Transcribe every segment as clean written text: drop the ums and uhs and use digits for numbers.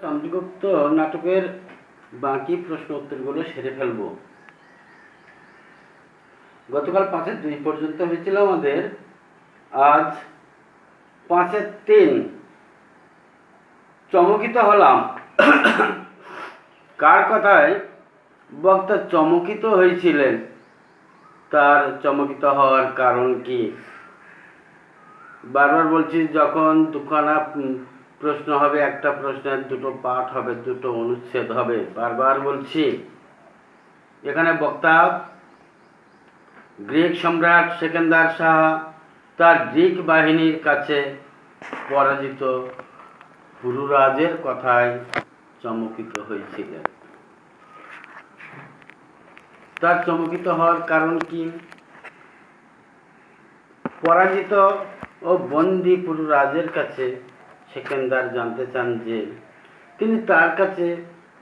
চন্দ্রগুপ্ত নাটকের বাকি প্রশ্ন উত্তরগুলো সেরে ফেলব। গতকাল 5-2 পর্যন্ত হয়েছিল আমাদের, আজ 5-3। চমকিত হলাম। কার কথায় বক্তা চমকিত হয়েছিলেন? তার চমকিত হওয়ার কারণ কি? বারবার বলছি, যখন দুখানা প্রশ্ন হবে, একটা প্রশ্নের দুটো পাঠ হবে, দুটো অনুচ্ছেদ হবে, বারবার বলছি। এখানে বক্তা গ্রিক সম্রাট সেকেন্দার শাহ তার গ্রিক বাহিনীর কাছে পরাজিত পুরুরাজের কথায় চমকিত হয়েছিলেন। তার চমকিত হওয়ার কারণ কি? পরাজিত ও বন্দী পুরুরাজের কাছে সেকেন্দার জানতে চান যে তিনি তার কাছে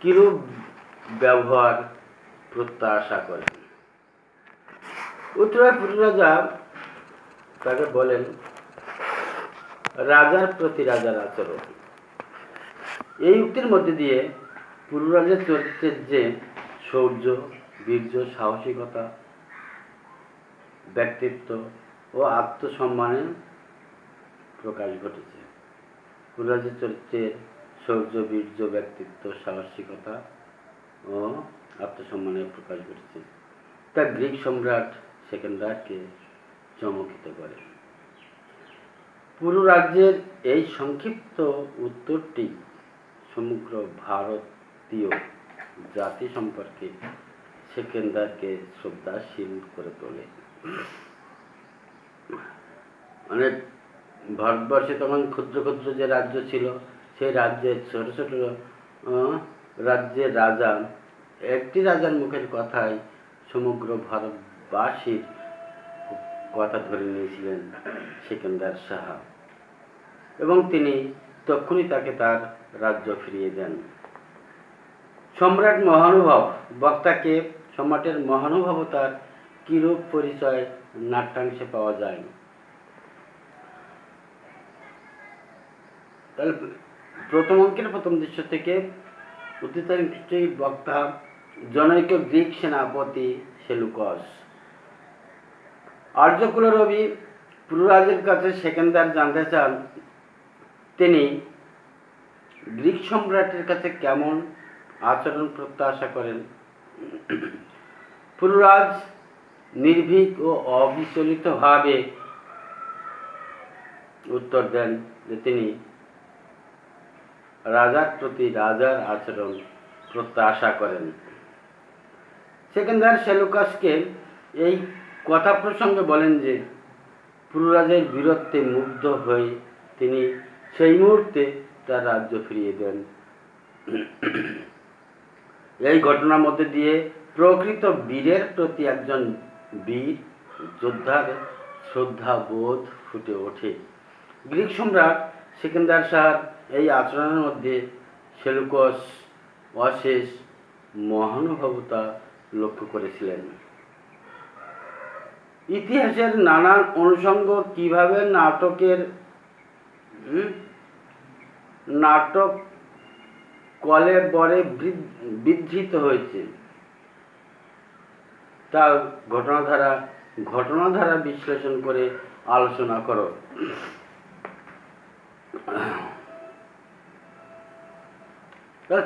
কিরূপ ব্যবহার প্রত্যাশা করেন। উত্তরে পুরুরাজা তাকে বলেন, রাজার প্রতি রাজার আচরণ। এই উক্তির মধ্যে দিয়ে পুরুরাজের চরিত্রের যে শৌর্য, বীর্য, সাহসিকতা, ব্যক্তিত্ব ও আত্মসম্মানের প্রকাশ ঘটেছে। পুরুরাজের চরিত্রের শৌর্য, বীর্য, ব্যক্তিত্ব, সাহসিকতা ও আত্মসম্মানের প্রকাশ ঘটেছে, তা গ্রিক সম্রাট সেকেন্দারকে চমকিত করে। পুরুরাজ্যের এই সংক্ষিপ্ত উত্তরটি সমগ্র ভারতীয় জাতি সম্পর্কে সেকেন্দারকে শ্রদ্ধাশীল করে তোলে। মানে ভারতবর্ষে তখন ক্ষুদ্র ক্ষুদ্র যে রাজ্য ছিল, সেই রাজ্যের ছোট ছোট রাজ্যের রাজা, একটি রাজার মুখের কথায় সমগ্র ভারতবাসীর কথা ধরে নিয়েছিলেন সেকেন্দার শাহ, এবং তিনি তখনই তাকে তার রাজ্য ফিরিয়ে দেন। সম্রাট মহানুভব। বক্তাকে সম্রাটের মহানুভবতার কিরূপ পরিচয় নাট্যাংশে পাওয়া যায়। তাহলে প্রথম অঙ্কের প্রথম দৃশ্য থেকে উদ্ধৃত বক্তা জনৈক গ্রিক সেনাপতি সেলুকস। আর্যকুল রবি পুরুরাজের কাছে সেকেন্দার জানতে চান তিনি গ্রিক সম্রাটের কাছে কেমন আচরণ প্রত্যাশা করেন। পুরুরাজ নির্ভীক ও অবিচলিতভাবে উত্তর দেন যে তিনি রাজার প্রতি রাজার আচরণ প্রত্যাশা করেন। সেকেন্দার সেলুকাসকে এই কথা প্রসঙ্গে বলেন যে পুরুরাজের বীরত্বে মুগ্ধ হয়ে তিনি সেই মুহূর্তে তার রাজ্য ফিরিয়ে দেন। এই ঘটনার মধ্যে দিয়ে প্রকৃত বীরের প্রতি একজন বীর যোদ্ধার শ্রদ্ধাবোধ ফুটে ওঠে। গ্রিক সম্রাট সেকেন্দার শাহর এই আচরণের মধ্যে সেলুকস অশেষ মহানুভবতা লক্ষ্য করেছিলেন। ইতিহাসের নানান অনুষঙ্গ কিভাবে নাটক কলে বরে বিধৃত হয়েছে তা ঘটনাধারা বিশ্লেষণ করে আলোচনা করো।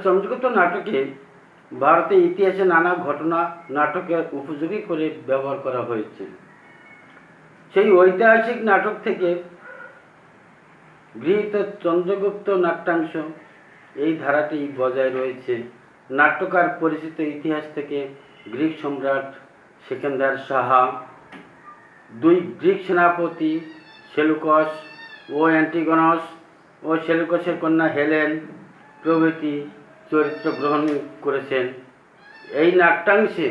চন্দ্রগুপ্ত নাটকে ভারতের ইতিহাসে নানা ঘটনা নাটকের উপযোগী করে ব্যবহার করা হয়েছে। সেই ঐতিহাসিক নাটক থেকে গৃহীত চন্দ্রগুপ্ত নাট্যাংশ এই ধারাটি বজায় রয়েছে। নাট্যকার পরিচিত ইতিহাস থেকে গ্রিক সম্রাট সেকেন্দার শাহ, দুই গ্রিক সেনাপতি সেলুকস ও অ্যান্টিগনস ও সেলুকসের কন্যা হেলেন প্রভৃতি চরিত্র গ্রহণ করেছেন। এই নাট্যাংশে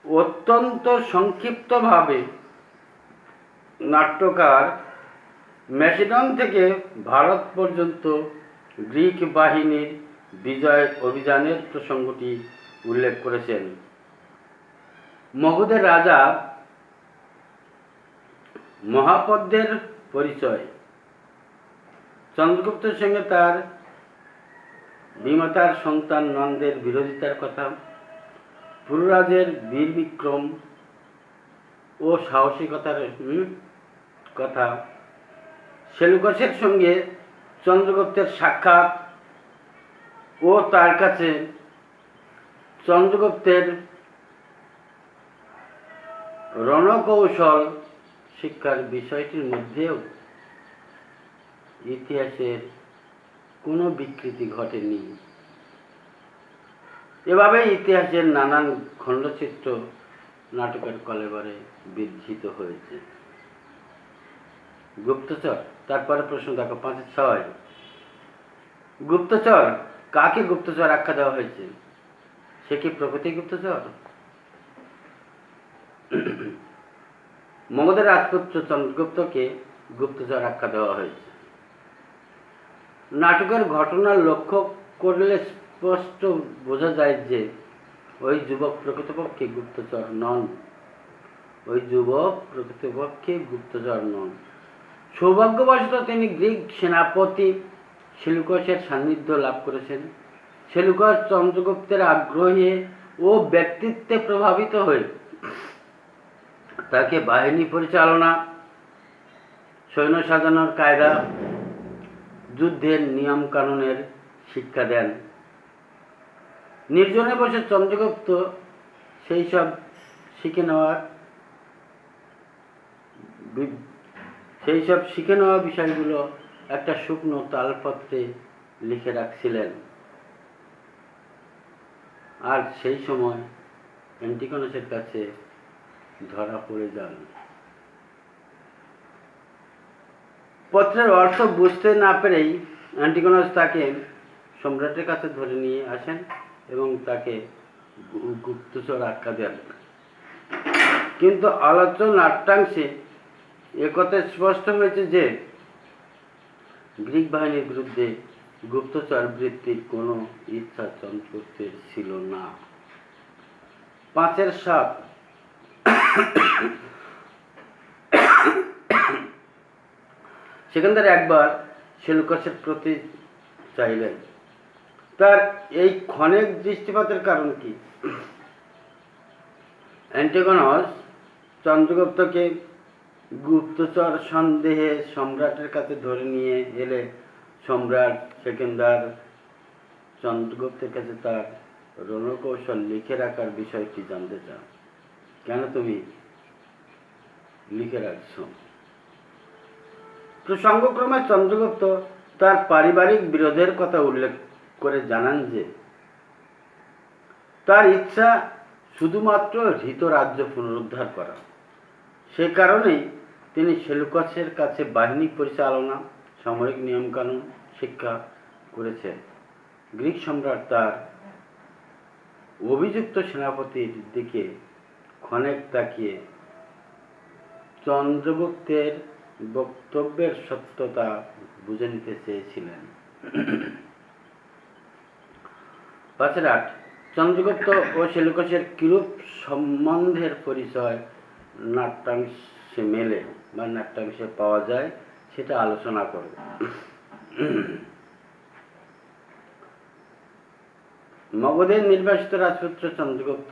অত্যন্ত সংক্ষিপ্তভাবে নাট্যকার ম্যাসিডন থেকে ভারত পর্যন্ত গ্রিক বাহিনীর বিজয় অভিযানের প্রসঙ্গটি উল্লেখ করেছেন। মগধের রাজা মহাপদ্মের পরিচয়। চন্দ্রগুপ্তের সঙ্গে তার বিমতার সন্তান নন্দের বিরোধিতার কথা, পুরুরাজের বীর বিক্রম ও সাহসিকতার কথা, সেলুকাসের সঙ্গে চন্দ্রগুপ্তের সাক্ষাৎ ও তার কাছে চন্দ্রগুপ্তের রণকৌশল শিক্ষার বিষয়টির মধ্যেও ইতিহাসের কোনো বিকৃতি ঘটেনি। এভাবে ইতিহাসের নানান খণ্ডচিত্র নাটকের কলেবরে বিধৃত হয়েছে। গুপ্তচর, তারপরে প্রশ্ন দেখো 5-6। গুপ্তচর, কাকে গুপ্তচর আখ্যা দেওয়া হয়েছে? সে কি প্রকৃতি গুপ্তচর? মগধের রাজপুত্র চন্দ্রগুপ্তকে গুপ্তচর আখ্যা দেওয়া হয়েছে। নাটকের ঘটনা লক্ষ্য করলে স্পষ্ট বোঝা যায় যে ওই যুবক প্রকৃতপক্ষে গুপ্তচর নন। সৌভাগ্যবশত তিনি গ্রিক সেনাপতি সেলুকাসের সান্নিধ্য লাভ করেছেন। সেলুকাস চন্দ্রগুপ্তের আগ্রহে ও ব্যক্তিত্বে প্রভাবিত হয়ে তাকে বাহিনী পরিচালনা, সৈন্য সাজানোর কায়দা, যুদ্ধের নিয়ম কানুনের শিক্ষা দেন। নির্জনে বসে চন্দ্রগুপ্ত সেই সব শিখে নেওয়া বিষয়গুলো একটা শুকনো তালপত্রে লিখে রাখছিলেন। আর সেই সময় অ্যান্টিগোনাসের কাছে ধরা পড়ে যান। পত্রের অর্থ বুঝতে না পেরেই অ্যান্টিগোনাস তাকে সম্রাটের কাছে ধরে নিয়ে আসেন এবং তাকে গুপ্তচর আখ্যা দেন। কিন্তু আলোচ্য নাট্যাংশে একথা স্পষ্ট হয়েছে যে গ্রিক বাহিনীর বিরুদ্ধে গুপ্তচর বৃত্তির কোনো ইচ্ছা চন্দ্রগুপ্তের ছিল না। 5-7 সেখানকার একবার সেলুকাসের প্রতি চাইলেন। তার এই ক্ষণিক দৃষ্টিপাতের কারণ কি? অ্যান্টিগোনাস চন্দ্রগুপ্তকে গুপ্তচর সন্দেহে সম্রাটের কাছে ধরে নিয়ে এলে সম্রাট সেকেন্দার চন্দ্রগুপ্তের কাছে তার রণকৌশল লিখে রাখার বিষয়টি জানতে চান। কেন তুমি লিখে রাখছো? প্রসঙ্গক্রমে চন্দ্রগুপ্ত তার পারিবারিক বিরোধের কথা উল্লেখ করে জানান যে তার ইচ্ছা শুধুমাত্র হৃত রাজ্য পুনরুদ্ধার করা। সে কারণেই তিনি সেলুকাসের কাছে বাহিনী পরিচালনা, সামরিক নিয়মকানুন শিক্ষা করেছেন। গ্রিক সম্রাট তার অভিযুক্ত সেনাপতির দিকে ক্ষণেক তাকিয়ে চন্দ্রগুপ্তের বক্তব্যের সত্যতা বুঝে নিতে চেয়েছিলেন। 5-8 চন্দ্রগুপ্ত ও সেলুকাসের কিরূপ সম্বন্ধের পরিচয় নাট্যাংশে পাওয়া যায় সেটা আলোচনা করব। মগধের নির্বাসিত রাজপুত্র চন্দ্রগুপ্ত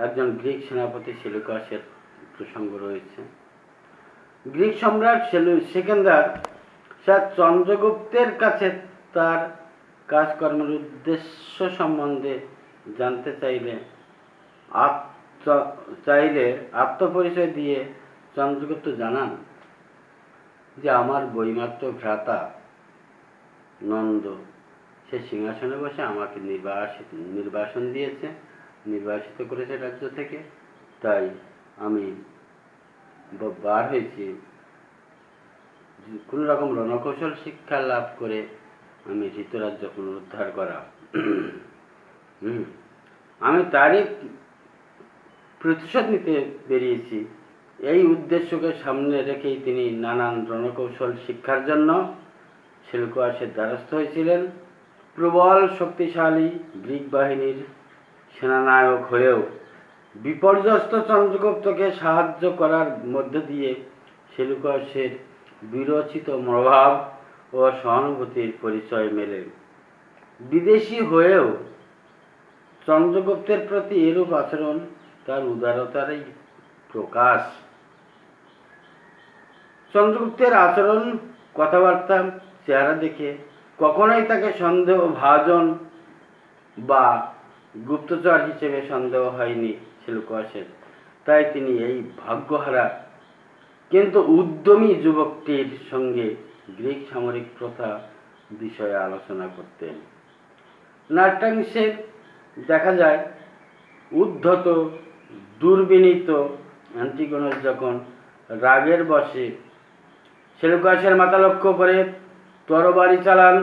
একজন গ্রিক সেনাপতি সেলুকাসের প্রসঙ্গ রয়েছে। গ্রিক সম্রাট সেকেন্দার স্যার চন্দ্রগুপ্তের কাছে তার কাজকর্মের উদ্দেশ্য সম্বন্ধে জানতে চাইলে আত্মপরিচয় দিয়ে চন্দ্রগুপ্ত জানান যে আমার বৈমাত্র ভ্রাতা নন্দ সে সিংহাসনে বসে আমাকে নির্বাসিত করেছে রাজ্য থেকে, তাই আমি বার হয়েছি কোনো রকম রণকৌশল শিক্ষা লাভ করে আমি ধৃতরাজ্য পুনরুদ্ধার করা। আমি তারই প্রতিশোধ নিতে বেরিয়েছি। এই উদ্দেশ্যকে সামনে রেখেই তিনি নানান রণকৌশল শিক্ষার জন্য সেলুকাসের দ্বারস্থ হয়েছিলেন। প্রবল শক্তিশালী গ্রিক বাহিনীর সেনানায়ক হয়েও বিপর্যস্ত চন্দ্রগুপ্তকে সাহায্য করার মধ্য দিয়ে সেলুকাসের বিরচিত মনোভাব ও সহানুভূতির পরিচয় মেলে। বিদেশি হয়েও চন্দ্রগুপ্তের প্রতি এরূপ আচরণ তার উদারতারই প্রকাশ। চন্দ্রগুপ্তের আচরণ, কথাবার্তা, চেহারা দেখে কখনোই তাকে সন্দেহভাজন বা গুপ্তচর হিসেবে সন্দেহ হয়নি সেলুকাসের। তাই তিনি এই ভাগ্যহারা কিন্তু উদ্যমী যুবকটির সঙ্গে গ্রিক সামরিক প্রথা বিষয়ে আলোচনা করতেন। নাট্যাংশে দেখা যায় উদ্ধত দুর্বিনীত অ্যান্টিগোনাস যখন রাগের বশে সেলুকাসের মাথা লক্ষ্য করে তরবারি চালান,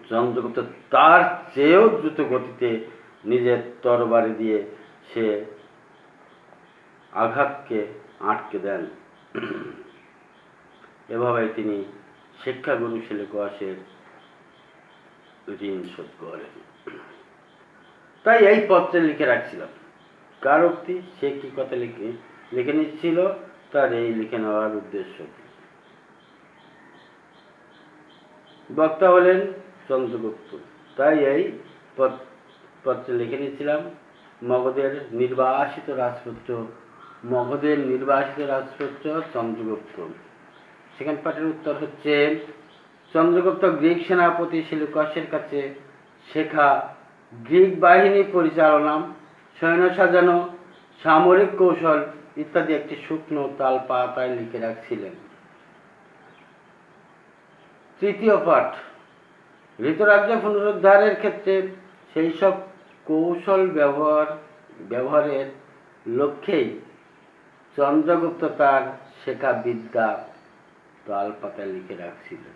চন্দ্রগুপ্ত তার চেয়েও দ্রুত গতিতে নিজের তরবারি দিয়ে সে আঘাতকে আটকে দেন। এভাবে তিনি শিক্ষাগুরু সেলুকাসের ঋণ শোধ করেন। তাই এই পত্রে লিখে রাখছিলাম কার উক্তি, সে কি কথা লিখে নিচ্ছিল, তার এই লিখে নেওয়ার উদ্দেশ্য। বক্তা হলেন চন্দ্রগুপ্ত। তাই এই পত্রে লিখে নিচ্ছিলাম মগধের নির্বাসিত রাজপুত্র চন্দ্রগুপ্ত। সেকেন্ড পার্টের উত্তর হচ্ছে, চন্দ্রগুপ্ত গ্রিক সেনাপতি সেলুকাসের কাছে শেখা গ্রিক বাহিনী পরিচালনা, সৈন্য সাজানো, সামরিক কৌশল ইত্যাদি একটি শুকনো তাল পাতায় লিখে রাখছিলেন। তৃতীয় পাঠ, ঋতুরাজ্য পুনরুদ্ধারের ক্ষেত্রে সেই সব কৌশল ব্যবহারের লক্ষ্যেই চন্দ্রগুপ্ত তার শেখা বিদ্যা তাল পাতায় লিখে রাখছিলেন।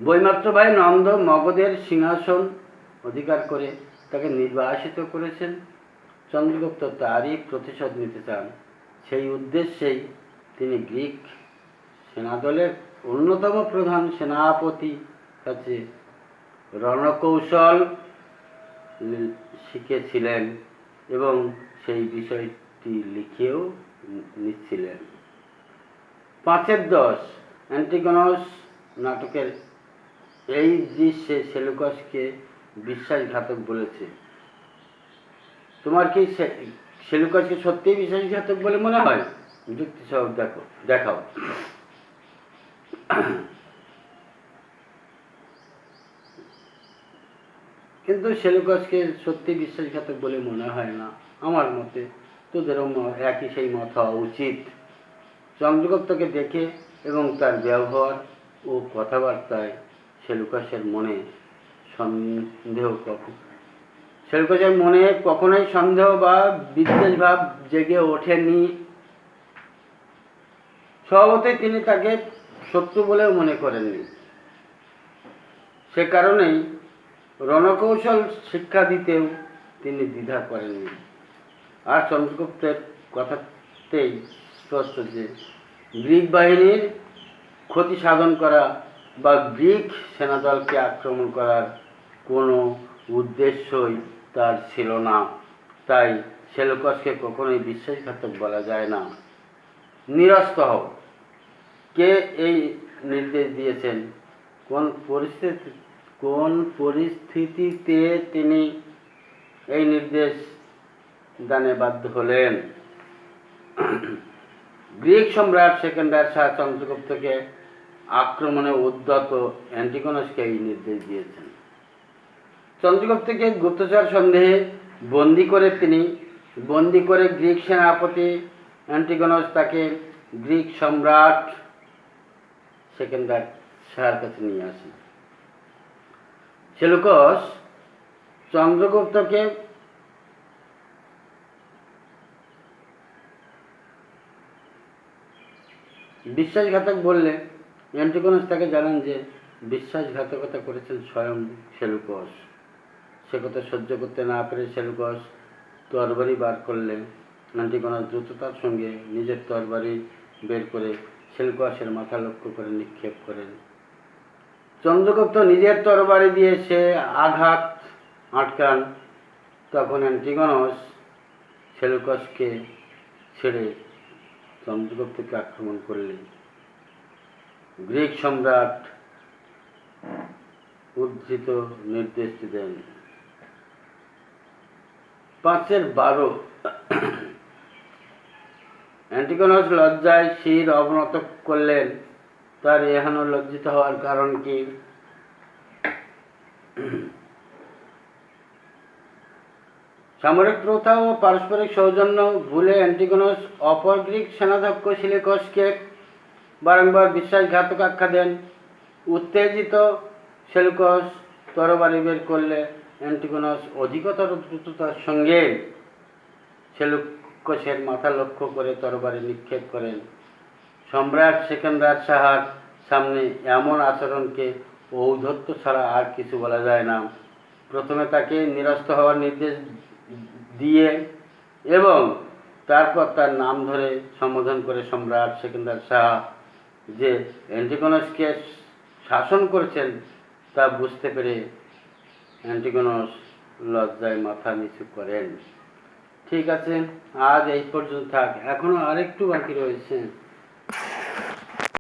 বৈমাত্র ভাই নন্দ মগধের সিংহাসন অধিকার করে তাকে নির্বাসিত করেছেন। চন্দ্রগুপ্ত তারই প্রতিশোধ নিতে চান। সেই উদ্দেশ্যেই তিনি গ্রিক সেনাদলের অন্যতম প্রধান সেনাপতি কাছে রণকৌশল শিখেছিলেন এবং সেই বিষয়টি লিখেও নিচ্ছিলেন। 5-10 অ্যান্টিগোনাস নাটকের এই দৃশ্যে সেলুকাসকে বিশ্বাসঘাতক বলেছে। তোমার কি সেলুকাসকে সত্যিই বিশ্বাসঘাতক বলে মনে হয়? যুক্তি সহ দেখাও। কিন্তু সেলুকাসকে সত্যি বিশ্বাসঘাতক বলে মনে হয় না আমার মতে। তোদেরও একই সেই মত হওয়া উচিত। চন্দ্রগুপ্তকে দেখে এবং তার ব্যবহার ও কথাবার্তায় সেলুকাসের মনে কখনোই সন্দেহ বা বিদ্বেষ ভাব জেগে ওঠেনি। স্বভাবতই তিনি তাকে শত্রু বলেও মনে করেননি। সে কারণেই রণকৌশল শিক্ষা দিতেও তিনি দ্বিধা করেননি। আর চন্দ্রগুপ্তের কথাতেই স্পষ্ট যে গ্রিক বাহিনীর ক্ষতি সাধন করা বা গ্রিক সেনাদলকে আক্রমণ করার কোনো উদ্দেশ্যই তার ছিল না। তাই সেলুকাসকে কখনোই বিশ্বাসঘাতক বলা যায় না। নিরস্ত হও। কে এই নির্দেশ দিয়েছেন? কোন পরিস্থিতিতে তিনি এই নির্দেশ দানে বাধ্য হলেন? গ্রিক সম্রাট সেকেন্ডার শাহ চন্দ্রগুপ্তকে আক্রমণে উদ্যত অ্যান্টিগোনাসকে এই নির্দেশ দিয়েছেন। চন্দ্রগুপ্তকে গুপ্তচর সন্দেহে বন্দি করে গ্রিক সেনাপতি অ্যান্টিগোনাস তাকে গ্রিক সম্রাট সেকেন্ডার শাহের কাছে নিয়ে আসেন। সেলুকাস চন্দ্রগুপ্তকে বিশ্বাসঘাতক বললে অ্যান্টিগোনাস তাকে জানান যে বিশ্বাসঘাতকতা করেছেন স্বয়ং সেলুকাস। সে কথা সহ্য করতে না পেরে সেলুকাস তরবারি বার করলেন। অ্যান্টিগোনাস দ্রুততার সঙ্গে নিজের তরবারি বের করে সেলুকাসের মাথা লক্ষ্য করে নিক্ষেপ করেন। চন্দ্রগুপ্ত নিজের তরবারি দিয়ে সে আঘাত আটকান। তখন অ্যান্টিগোনাস সেলুকাসকে ছেড়ে চন্দ্রগুপ্তকে আক্রমণ করলেন। গ্রিক সম্রাট উদ্ধৃত নির্দেশটি দেন। 5-12 অ্যান্টিগোনাস লজ্জায় শির অবনত করলেন। তার এহেন লজ্জিত হওয়ার কারণ কি? সামরিক প্রথা ও পারস্পরিক সৌজন্য ভুলে অ্যান্টিগোনাস অপর গ্রিক সেনাধ্যক্ষ সেলিউকাসকে বারংবার বিশ্বাসঘাতক আখ্যা দেন। উত্তেজিত সেলুকাস তরবারি বের করলে অ্যান্টিগোনাস অধিকতর দ্রুততার সঙ্গে সেলুকাসের মাথা লক্ষ্য করে তরবারি নিক্ষেপ করেন। সম্রাট সেকেন্দার শাহর সামনে এমন আচরণকে ঔদ্ধত্য ছাড়া আর কিছু বলা যায় না। প্রথমে তাকে নিরস্ত হওয়ার নির্দেশ দিয়ে এবং তারপর তার নাম ধরে সম্বোধন করে সম্রাট সেকেন্দার শাহ যে অ্যান্টিগোনাসকে শাসন করেছেন তা বুঝতে পেরে অ্যান্টিগোনাস লজ্জায় মাথা নিচু করেন। ঠিক আছে, আজ এই পর্যন্ত থাক, এখনো আরেকটু বাকি রয়েছে।